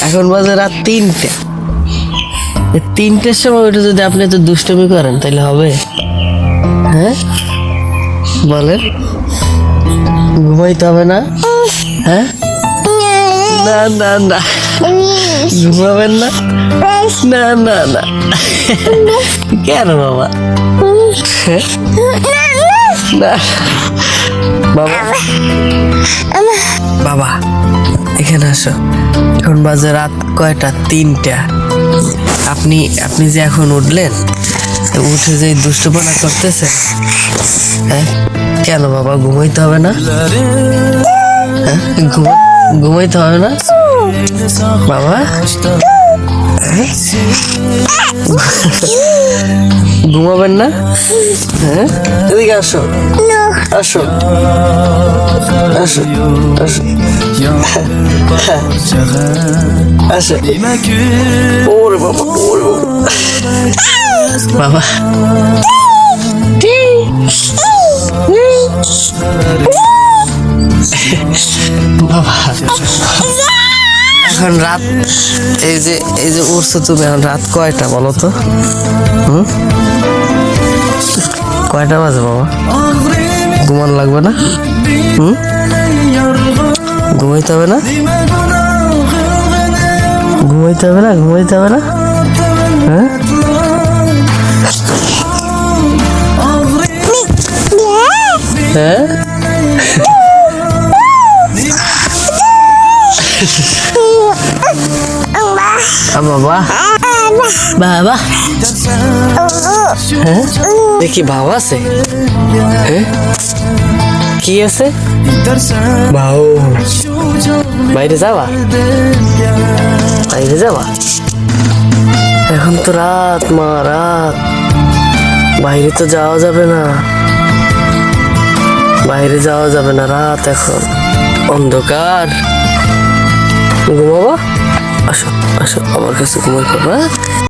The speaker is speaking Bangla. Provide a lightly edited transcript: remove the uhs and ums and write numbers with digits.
এখন বাজে রাত 3টা। 3টের সময় ওটা যদি আপনি তো দুষ্টুমি করেন তাহলে হবে? হ্যাঁ বলেন, ঘুমাইতে হবে না? হ্যাঁ না না না, ঘুমাবেন না? না না না, কেন বাবা? না বাবা, বাবা এখানে আসো। এখন বাজে রাত কয়টা? 3টা। আপনি যে এখন উঠলেন, উঠে যে দুষ্টুপনা করতেছেন, হ্যাঁ কেন বাবা? ঘুমাইতে হবে না? হ্যাঁ ঘুমাইতে হবে না বাবা? ঘুমাবেন না? হ্যাঁ এদিকে আসো, আসো আসো আসো আসো। ওরে বাবা, ওরে বাবা, বাবা বাবা এখন রাত, এই যে উঠছো তুমি, এখন রাত কয়টা বলো তো? কয়টা বাজে বাবা? ঘুমানো লাগবে না? ঘুমাইতে হবে না? ঘুমাইতে হবে না? ঘুমাইতে হবে না? হ্যাঁ হ্যাঁ বাবা, বাবা হ্যাঁ দেখি বাবা আছে? হ্যাঁ কি আছে? বাউ, বাইরে যাবা? বাইরে যাবা? এখন তো রাত মা, রাত, বাইরে তো যাওয়া যাবে না, বাইরে যাওয়া যাবে না, রাত এখন অন্ধকার। ঘুমাবা? আসো আসো আমার কাছে ঘুমাই বাবা।